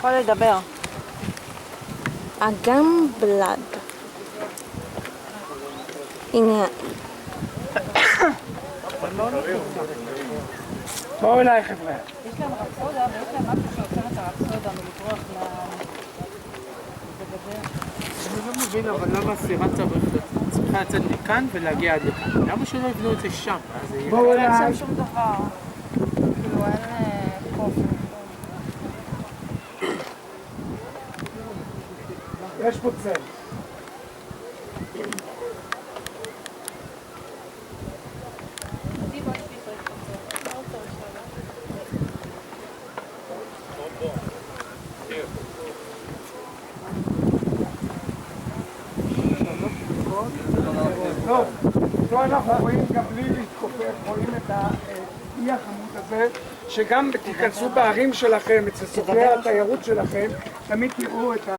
יכול לדבר. אגם בלאד. הנה. בואו אליי חבר'ה. יש להם רפסודה ויש להם משהו שעוצר את הרפסודה מלברוח לדבר. אני לא מבין אבל למה הסירה צריכה לצאת מכאן ולהגיע עד לכאן. למה שלא יבנו את זה שם? בואו אליי. אין שם שום דבר. כאילו אין חוף. יש פה צל. טוב, פה אנחנו רואים גם בלי להתכופף, רואים את האי החמוד הזה, שגם תיכנסו בערים שלכם, אצל סוכני התיירות שלכם, תמיד תראו את